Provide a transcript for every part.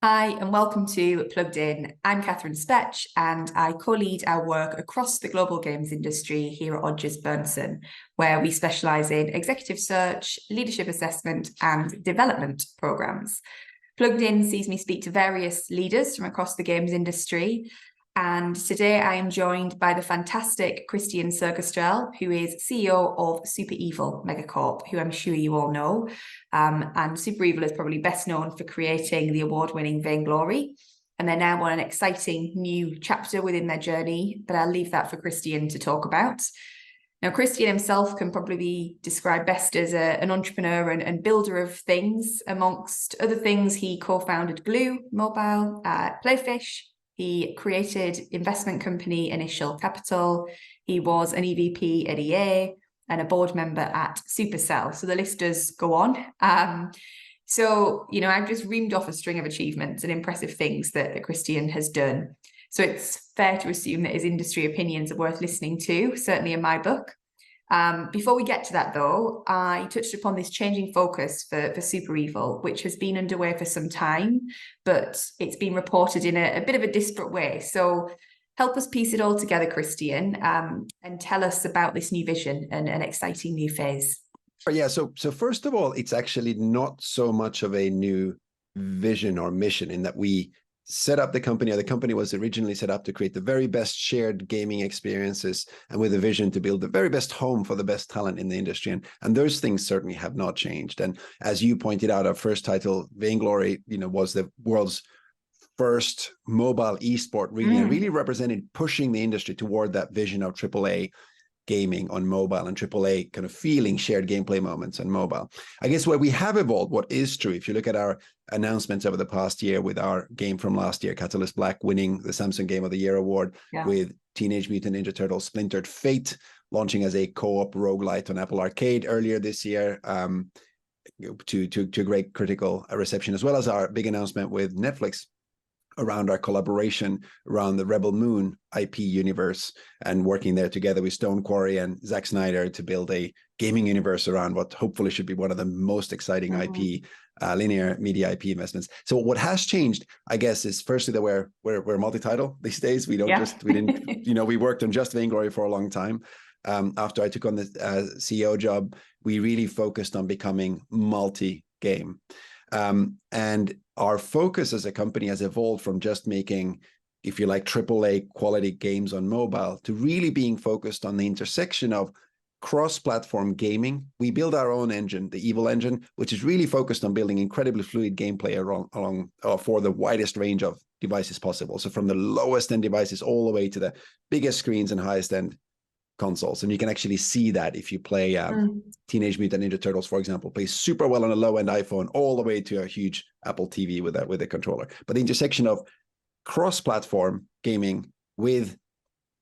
Hi, and welcome to Plugged In. I'm Kathryn Spetch, and I co-lead our work across the global games industry here at Odgers Berndtson, where we specialise in executive search, leadership assessment, and development programmes. Plugged In sees me speak to various leaders from across the games industry, and today I am joined by the fantastic Kristian Segerstrale, who is CEO of Super Evil Megacorp, who I'm sure you all know. And Super Evil is probably best known for creating the award-winning Vainglory. And they're now on an exciting new chapter within their journey, but I'll leave that for Kristian to talk about. Now, Kristian himself can probably be described best as an entrepreneur and builder of things. Amongst other things, he co-founded Glue Mobile, Playfish. He created investment company Initial Capital. He was an EVP at EA and a board member at Supercell. So the list does go on. So, I've just reamed off a string of achievements and impressive things that Kristian has done. So it's fair to assume that his industry opinions are worth listening to, certainly in my book. Before we get to that, though, I touched upon this changing focus for Super Evil, which has been underway for some time, but it's been reported in a bit of a disparate way. So help us piece it all together, Kristian, and tell us about this new vision and an exciting new phase. Yeah, so first of all, it's actually not so much of a new vision or mission in that we set up the company, or the company was originally set up to create the very best shared gaming experiences and with a vision to build the very best home for the best talent in the industry. And those things certainly have not changed. And as you pointed out, our first title, Vainglory, was the world's first mobile esport, really represented pushing the industry toward that vision of AAA gaming on mobile and AAA kind of feeling shared gameplay moments on mobile. I guess where we have evolved, what is true, if you look at our announcements over the past year with our game from last year, Catalyst Black winning the Samsung Game of the Year award, with Teenage Mutant Ninja Turtles Splintered Fate launching as a co-op roguelite on Apple Arcade earlier this year, to great critical reception, as well as our big announcement with Netflix around our collaboration around the Rebel Moon IP universe and working there together with Stone Quarry and Zack Snyder to build a gaming universe around what hopefully should be one of the most exciting IP, linear media IP investments. So what has changed, I guess, is firstly that we're multi-title these days. We didn't, we worked on just Vainglory for a long time. After I took on the CEO job, we really focused on becoming multi-game. And our focus as a company has evolved from just making, if you like, AAA quality games on mobile to really being focused on the intersection of cross-platform gaming. We build our own engine, the Evil engine, which is really focused on building incredibly fluid gameplay for the widest range of devices possible. So from the lowest end devices all the way to the biggest screens and highest end consoles. And you can actually see that if you play Teenage Mutant Ninja Turtles, for example, plays super well on a low-end iPhone all the way to a huge Apple TV with a controller. But the intersection of cross-platform gaming with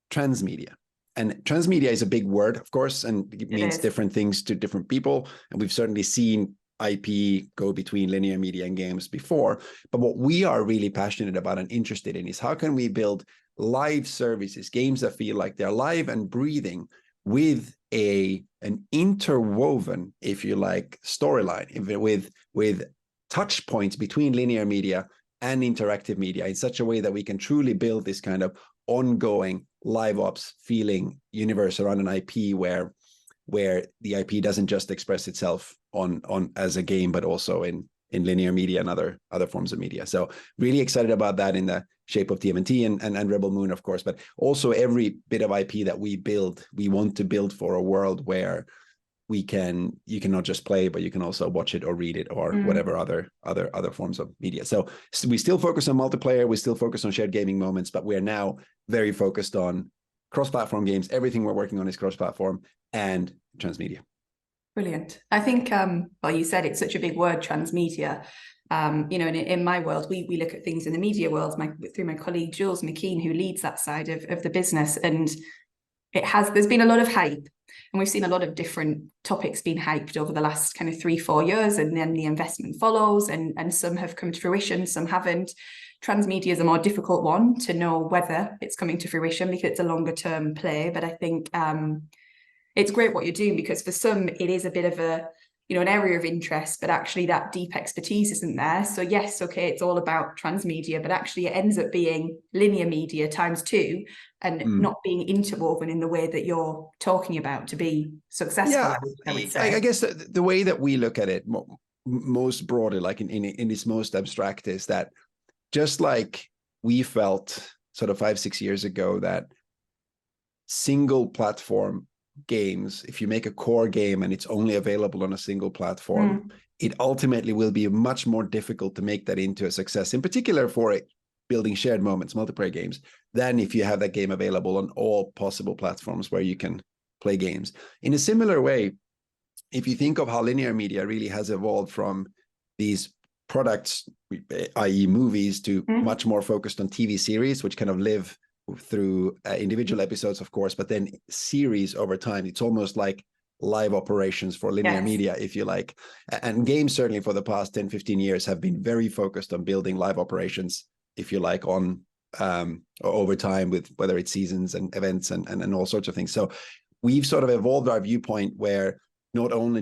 transmedia. And transmedia is a big word, of course, and it means different things to different people. And we've certainly seen IP go between linear media and games before. But what we are really passionate about and interested in is how can we build live services, games that feel like they're live and breathing with an interwoven, if you like, storyline, with touch points between linear media and interactive media in such a way that we can truly build this kind of ongoing live ops feeling universe around an IP where the IP doesn't just express itself on as a game, but also in linear media and other forms of media. So really excited about that in the shape of TMNT and Rebel Moon, of course, but also every bit of IP that we build, we want to build for a world where you can not just play, but you can also watch it or read it or whatever other forms of media. So we still focus on multiplayer, we still focus on shared gaming moments, but we're now very focused on cross-platform games. Everything we're working on is cross-platform and transmedia. Brilliant. I think, well, you said it's such a big word, transmedia. In my world, we look at things in the media world through my colleague Jules McKean, who leads that side of the business. And there's been a lot of hype, and we've seen a lot of different topics being hyped over the last kind of 3-4 years, and then the investment follows, and some have come to fruition, some haven't. Transmedia is a more difficult one to know whether it's coming to fruition because it's a longer term play. But I think it's great what you're doing, because for some it is a bit of a an area of interest, but actually that deep expertise isn't there. So yes, okay, it's all about transmedia, but actually it ends up being linear media times 2 and not being interwoven in the way that you're talking about to be successful, Yeah, I would say. I guess the way that we look at it most broadly, like in its most abstract, is that just like we felt sort of 5-6 years ago that single platform games, if you make a core game and it's only available on a single platform, it ultimately will be much more difficult to make that into a success, in particular for building shared moments, multiplayer games, than if you have that game available on all possible platforms where you can play games. In a similar way, if you think of how linear media really has evolved from these products, i.e. movies, to much more focused on TV series, which kind of live through individual episodes, of course, but then series over time. It's almost like live operations for linear media, if you like. And games, certainly for the past 10-15 years, have been very focused on building live operations, if you like, on over time, with whether it's seasons and events and all sorts of things. So we've sort of evolved our viewpoint where not only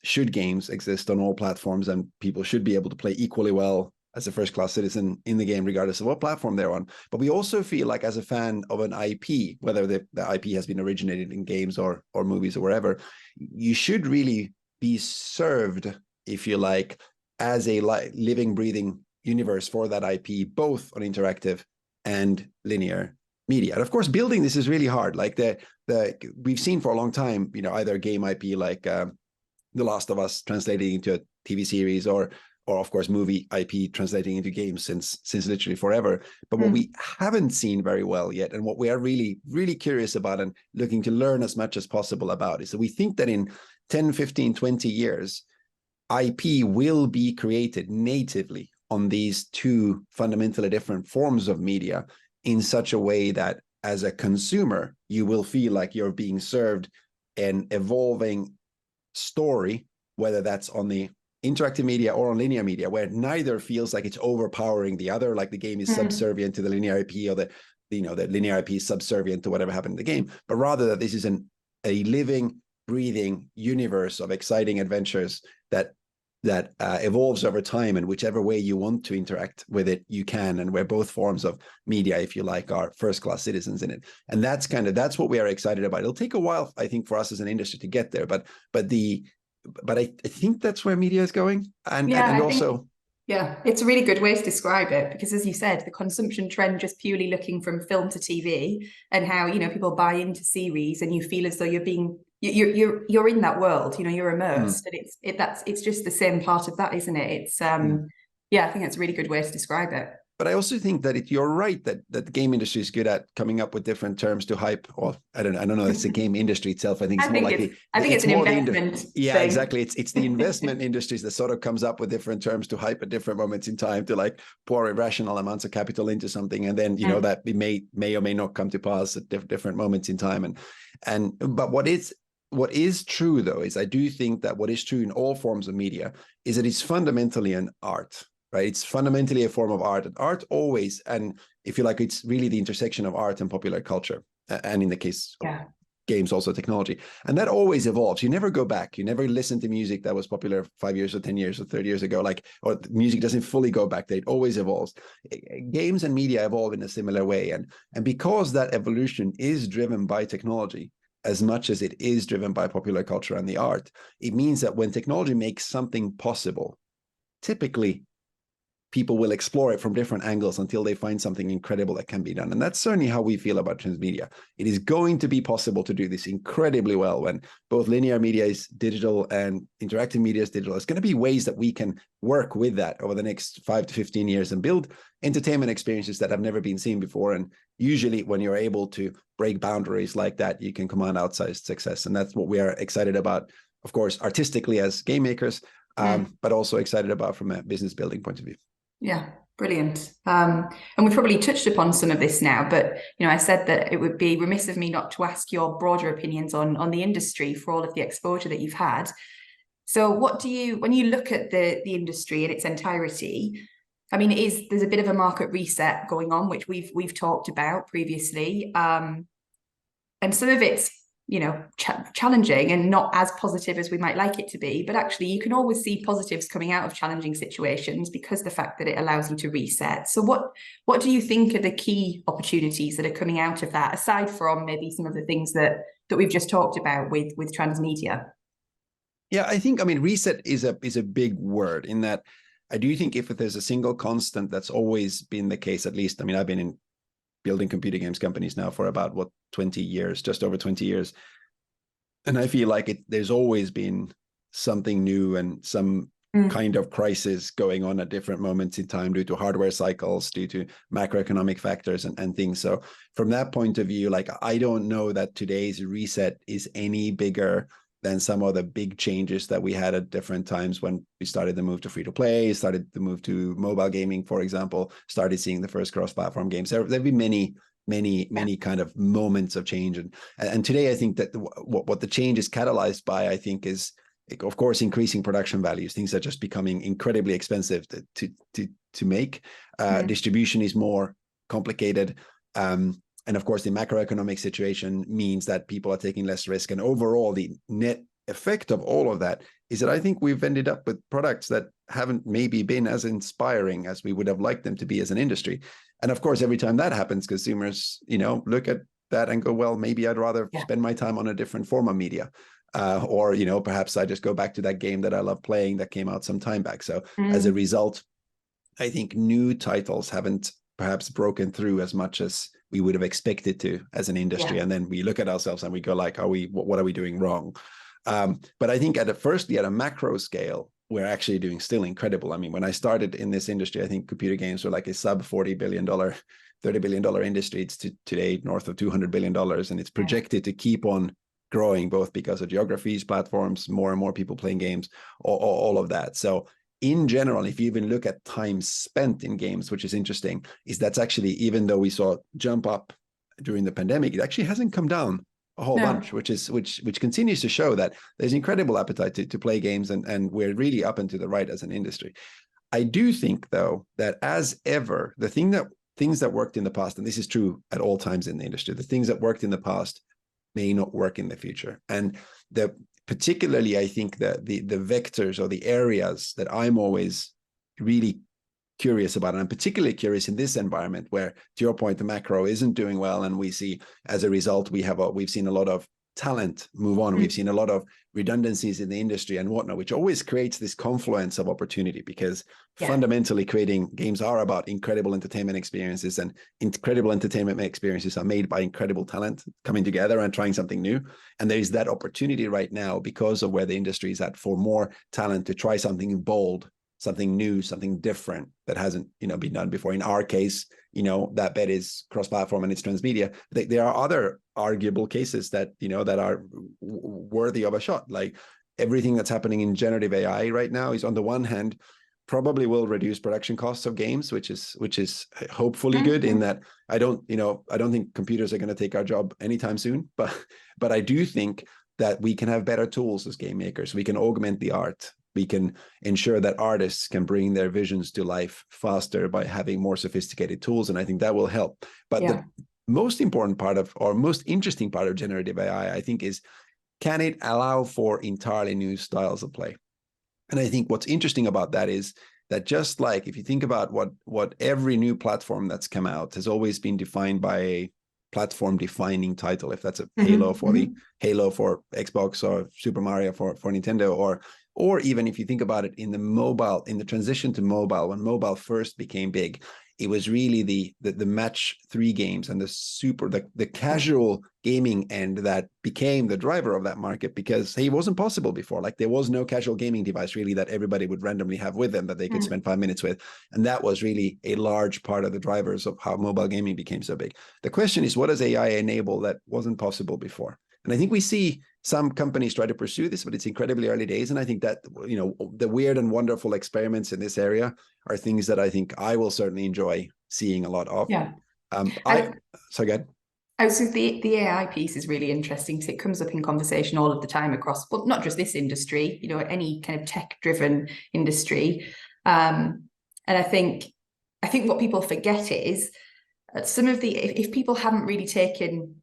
should games exist on all platforms, and people should be able to play equally well as a first-class citizen in the game, regardless of what platform they're on. But we also feel like, as a fan of an IP, whether the IP has been originated in games or movies or wherever, you should really be served, if you like, as a living, breathing universe for that IP, both on interactive and linear media. And of course, building this is really hard. Like we've seen for a long time, either game IP like The Last of Us translating into a TV series, or of course movie IP translating into games since literally forever. But what we haven't seen very well yet, and what we are really, really curious about and looking to learn as much as possible about, is that we think that in 10, 15, 20 years, IP will be created natively on these two fundamentally different forms of media in such a way that as a consumer, you will feel like you're being served an evolving story, whether that's on the interactive media or on linear media, where neither feels like it's overpowering the other, like the game is subservient to the linear IP, or the linear IP is subservient to whatever happened in the game, but rather that this is a living, breathing universe of exciting adventures that evolves over time, and whichever way you want to interact with it, you can, and where both forms of media, if you like, are first-class citizens in it. And that's what we are excited about. It'll take a while, I think, for us as an industry to get there, but I think that's where media is going. And also, it's a really good way to describe it, because as you said, the consumption trend, just purely looking from film to TV, and how people buy into series, and you feel as though you're in that world, you're immersed, and it's just the same part of that, isn't it? It's I think it's a really good way to describe it. But I also think that you're right that the game industry is good at coming up with different terms to hype. Or I don't know. It's the game industry itself. I think it's an investment. Yeah, exactly. It's the investment industries that sort of comes up with different terms to hype at different moments in time, to like pour irrational amounts of capital into something, and then that it may or may not come to pass at different moments in time. But what is true, though, is I do think that what is true in all forms of media is that it's fundamentally an art. Right, it's fundamentally a form of art, and art always, and if you like, it's really the intersection of art and popular culture, and in the case of games, also technology, and that always evolves. You never go back. You never listen to music that was popular 5 years or 10 years or 30 years ago, or music doesn't fully go back. It always evolves. Games and media evolve in a similar way, and because that evolution is driven by technology as much as it is driven by popular culture and the art, it means that when technology makes something possible, typically people will explore it from different angles until they find something incredible that can be done. And that's certainly how we feel about transmedia. It is going to be possible to do this incredibly well when both linear media is digital and interactive media is digital. It's going to be ways that we can work with that over the next 5 to 15 years and build entertainment experiences that have never been seen before. And usually when you're able to break boundaries like that, you can command outsized success. And that's what we are excited about, of course, artistically as game makers, but also excited about from a business building point of view. Yeah, brilliant. And we've probably touched upon some of this now, but I said that it would be remiss of me not to ask your broader opinions on the industry for all of the exposure that you've had. So what do you, when you look at the industry in its entirety, I mean, there's a bit of a market reset going on, which we've talked about previously. And some of it's challenging and not as positive as we might like it to be. But actually, you can always see positives coming out of challenging situations because the fact that it allows you to reset. So what do you think are the key opportunities that are coming out of that, aside from maybe some of the things that we've just talked about with transmedia? Yeah, I mean, reset is a big word in that I do think if there's a single constant that's always been the case, at least, I mean, I've been in building computer games companies now for about 20 years, just over 20 years. And I feel like there's always been something new and some kind of crisis going on at different moments in time due to hardware cycles, due to macroeconomic factors and things. So from that point of view, like, I don't know that today's reset is any bigger than some of the big changes that we had at different times when we started the move to free to play, started the move to mobile gaming, for example, started seeing the first cross-platform games. There've been many kind of moments of change. And today I think that what the change is catalyzed by, I think, is, of course, increasing production values. Things are just becoming incredibly expensive to make. Distribution is more complicated. And of course, the macroeconomic situation means that people are taking less risk. And overall, the net effect of all of that is that I think we've ended up with products that haven't maybe been as inspiring as we would have liked them to be as an industry. And of course, every time that happens, consumers, look at that and go, well, maybe I'd rather spend my time on a different form of media. Or, perhaps I just go back to that game that I love playing that came out some time back. So as a result, I think new titles haven't perhaps broken through as much as we would have expected to as an industry. And then we look at ourselves and we go like, what are we doing wrong? But I think at a macro scale, we're actually doing still incredible. I mean, when I started in this industry, I think computer games were like a sub $40 billion, $30 billion industry. It's today north of $200 billion. And it's projected to keep on growing, both because of geographies, platforms, more and more people playing games, all of that. So in general, if you even look at time spent in games, which is interesting, is that's actually, even though we saw jump up during the pandemic, it actually hasn't come down a whole bunch, which continues to show that there's incredible appetite to play games, and we're really up and to the right as an industry. I do think, though, that as ever, things that worked in the past, and this is true at all times in the industry, the things that worked in the past may not work in the future. And particularly, I think that the vectors or the areas that I'm always really curious about, and I'm particularly curious in this environment where, to your point, the macro isn't doing well, and we see as a result we've seen a lot of talent move on. We've seen a lot of redundancies in the industry and whatnot, which always creates this confluence of opportunity, because fundamentally creating games are about incredible entertainment experiences, and incredible entertainment experiences are made by incredible talent coming together and trying something new. And there is that opportunity right now, because of where the industry is at, for more talent to try something bold, something new, something different that hasn't been done before. In our case, that bet is cross-platform and it's transmedia. There are other arguable cases that that are worthy of a shot. Like everything that's happening in generative AI right now is, on the one hand, probably will reduce production costs of games, which is hopefully good. In that I don't think computers are going to take our job anytime soon, but I do think that we can have better tools as game makers. We can augment the art. We can ensure that artists can bring their visions to life faster by having more sophisticated tools, and I think that will help. But the most important part of, or most interesting part of generative AI, I think, is, can it allow for entirely new styles of play? And I think what's interesting about that is that, just like if you think about what every new platform that's come out has always been defined by a platform defining title, if that's a Halo for Xbox, or Super Mario for Nintendo, or even if you think about it in the transition to mobile, when mobile first became big, it was really the match 3 games and the casual gaming end that became the driver of that market, because it wasn't possible before. Like, there was no casual gaming device really that everybody would randomly have with them that they could spend 5 minutes with. And that was really a large part of the drivers of how mobile gaming became so big. The question is, what does AI enable that wasn't possible before? And I think we see some companies try to pursue this, but it's incredibly early days. And I think that, the weird and wonderful experiments in this area are things that I think I will certainly enjoy seeing a lot of. Yeah. So good. So the AI piece is really interesting, because it comes up in conversation all of the time across, well, not just this industry, any kind of tech-driven industry. And I think what people forget is that if people haven't really taken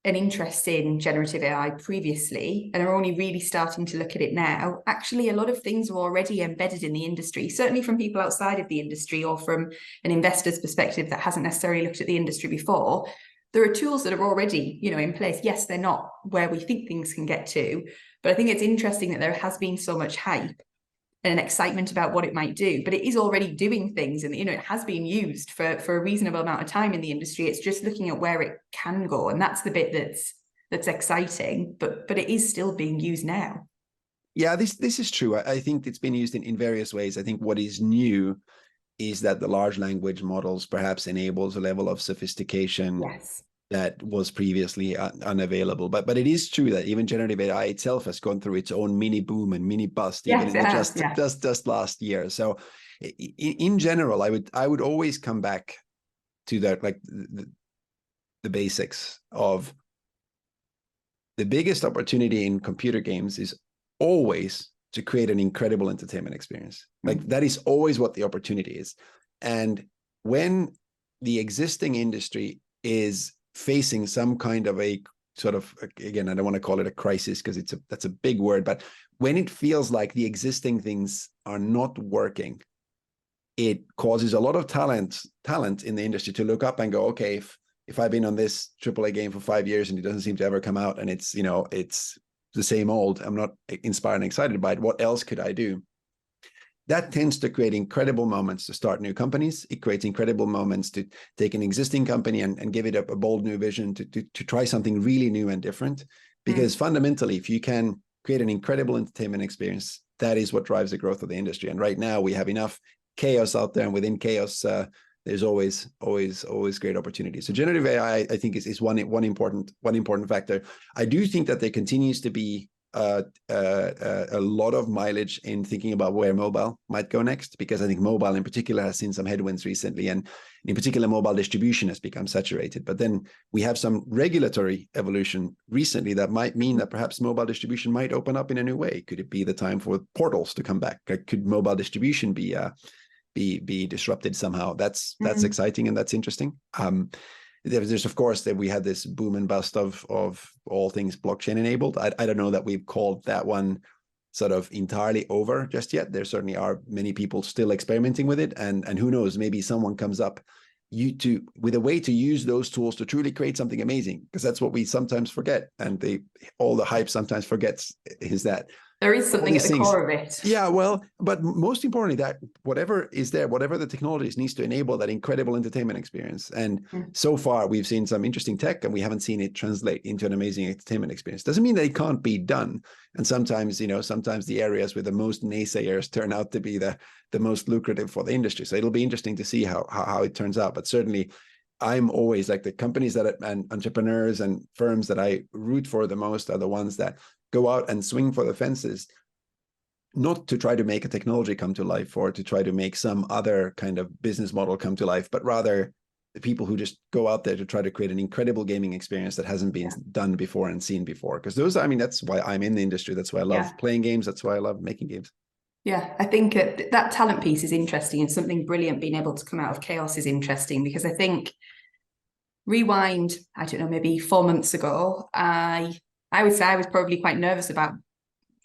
an interest in generative AI previously and are only really starting to look at it now, actually a lot of things are already embedded in the industry, certainly from people outside of the industry or from an investor's perspective that hasn't necessarily looked at the industry before. There are tools that are already, in place. Yes, they're not where we think things can get to, but I think it's interesting that there has been so much hype and excitement about what it might do, but it is already doing things, and it has been used for a reasonable amount of time in the industry. It's just looking at where it can go, and that's the bit that's exciting, but it is still being used now. Yeah, this is true. I think it's been used in various ways. I think what is new is that the large language models perhaps enables a level of sophistication that was previously unavailable. But it is true that even generative AI itself has gone through its own mini boom and mini bust, even in just last year. So in general, I would always come back to that, like the basics of the biggest opportunity in computer games is always to create an incredible entertainment experience. Like that is always what the opportunity is. And when the existing industry is facing some kind of a sort of, again, I don't want to call it a crisis because that's a big word, but when it feels like the existing things are not working, it causes a lot of talent in the industry to look up and go, okay, if I've been on this AAA game for 5 years and it doesn't seem to ever come out, and it's the same old, I'm not inspired and excited by it, what else could I do? That tends to create incredible moments to start new companies. It creates incredible moments to take an existing company and give it a bold new vision to try something really new and different. Because fundamentally, if you can create an incredible entertainment experience, that is what drives the growth of the industry. And right now we have enough chaos out there, and within chaos, there's always great opportunities. So generative AI, I think, is one important factor. I do think that there continues to be a lot of mileage in thinking about where mobile might go next, because I think mobile in particular has seen some headwinds recently, and in particular mobile distribution has become saturated. But then we have some regulatory evolution recently that might mean that perhaps mobile distribution might open up in a new way. Could it be the time for portals to come back? Could mobile distribution be disrupted somehow? That's exciting and that's interesting. There's of course that we had this boom and bust of all things blockchain enabled. I don't know that we've called that one sort of entirely over just yet. There certainly are many people still experimenting with it, and who knows, maybe someone comes up with a way to use those tools to truly create something amazing, because that's what we sometimes forget, and all the hype sometimes forgets, is that there is something at the core of it. Yeah, well, but most importantly, that whatever is there, whatever the technologies needs to enable that incredible entertainment experience. And so far, we've seen some interesting tech, and we haven't seen it translate into an amazing entertainment experience. Doesn't mean that it can't be done. And sometimes, sometimes the areas with the most naysayers turn out to be the most lucrative for the industry. So it'll be interesting to see how it turns out. But certainly, I'm always like, the companies and entrepreneurs and firms that I root for the most are the ones that go out and swing for the fences, not to try to make a technology come to life or to try to make some other kind of business model come to life, but rather the people who just go out there to try to create an incredible gaming experience that hasn't been done before and seen before. Because that's why I'm in the industry. That's why I love playing games. That's why I love making games. Yeah, I think that talent piece is interesting, and something brilliant being able to come out of chaos is interesting, because I think rewind, I don't know, maybe 4 months ago, I would say I was probably quite nervous about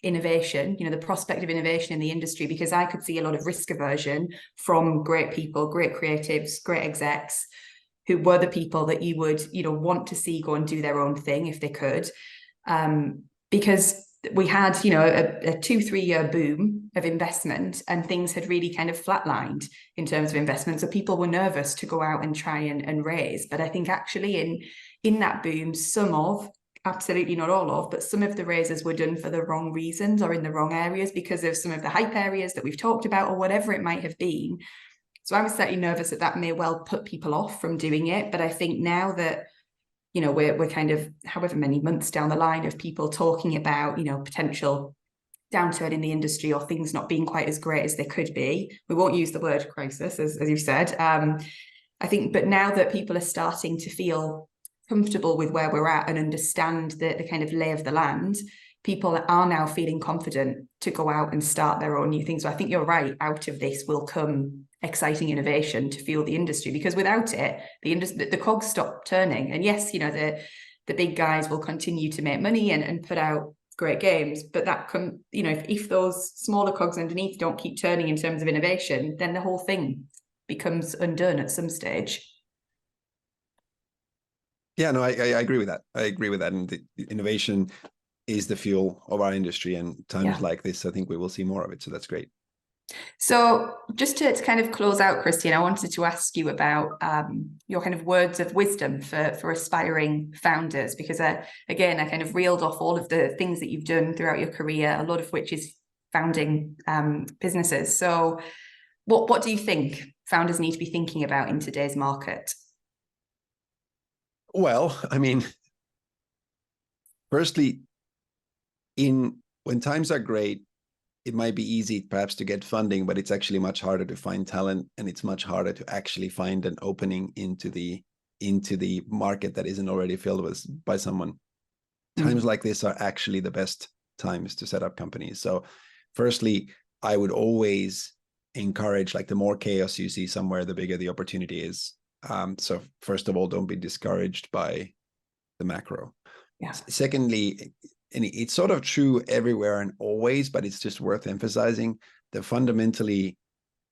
innovation, the prospect of innovation in the industry, because I could see a lot of risk aversion from great people, great creatives, great execs, who were the people that you would, want to see go and do their own thing if they could. Because we had, a 2-3 year boom of investment, and things had really kind of flatlined in terms of investment. So people were nervous to go out and try and raise. But I think actually in that boom, absolutely not all of, but some of the raises were done for the wrong reasons or in the wrong areas because of some of the hype areas that we've talked about or whatever it might have been. So I was certainly nervous that may well put people off from doing it. But I think now that, we're kind of however many months down the line of people talking about, potential downturn in the industry or things not being quite as great as they could be. We won't use the word crisis, as you've said. I think, but now that people are starting to feel comfortable with where we're at and understand the kind of lay of the land, people are now feeling confident to go out and start their own new things. So I think you're right, out of this will come exciting innovation to fuel the industry, because without it, the cogs stop turning. And yes, the the big guys will continue to make money and put out great games, but that if those smaller cogs underneath don't keep turning in terms of innovation, then the whole thing becomes undone at some stage. Yeah, no, I agree with that. I agree with that. And the innovation is the fuel of our industry. And times like this, I think we will see more of it. So that's great. So just to kind of close out, Kristian, I wanted to ask you about your kind of words of wisdom for aspiring founders, because again, I kind of reeled off all of the things that you've done throughout your career, a lot of which is founding businesses. So what do you think founders need to be thinking about in today's market? Well, I mean, firstly, when times are great, it might be easy perhaps to get funding, but it's actually much harder to find talent, and it's much harder to actually find an opening into the market that isn't already filled by someone. Times like this are actually the best times to set up companies. So firstly, I would always encourage, like, the more chaos you see somewhere, the bigger the opportunity is. So first of all, don't be discouraged by the macro. Yeah. Secondly, and it's sort of true everywhere and always, but it's just worth emphasizing that fundamentally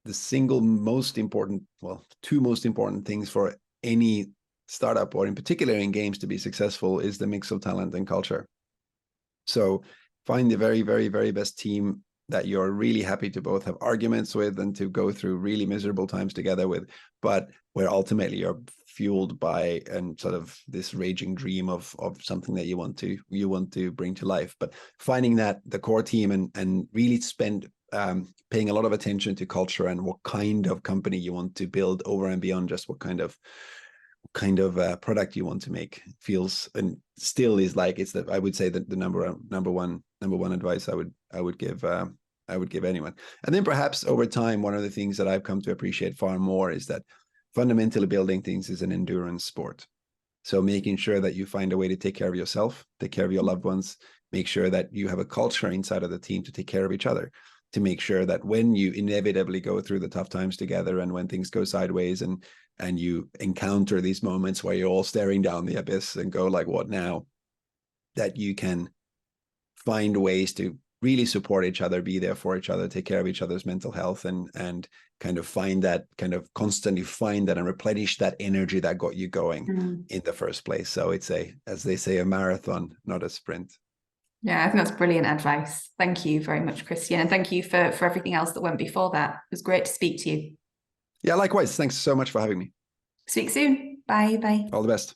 the single most important, well, two most important things for any startup, or in particular in games, to be successful is the mix of talent and culture. So find the very, very, very best team that you're really happy to both have arguments with and to go through really miserable times together with, but where ultimately you're fueled by and sort of this raging dream of something that you want to bring to life. But finding that the core team and really paying a lot of attention to culture and what kind of company you want to build over and beyond just what kind of product you want to make feels and still is like, I would say that the number one advice I would give anyone. And then perhaps over time, one of the things that I've come to appreciate far more is that fundamentally building things is an endurance sport. So making sure that you find a way to take care of yourself, take care of your loved ones, make sure that you have a culture inside of the team to take care of each other, to make sure that when you inevitably go through the tough times together and when things go sideways and you encounter these moments where you're all staring down the abyss and go like, what now? That you can find ways to really support each other, be there for each other, take care of each other's mental health, and kind of constantly find that and replenish that energy that got you going in the first place. So it's as they say, a marathon, not a sprint. Yeah, I think that's brilliant advice. Thank you very much, Kristian. And thank you for everything else that went before that. It was great to speak to you. Yeah, likewise. Thanks so much for having me. Speak soon. Bye. Bye. All the best.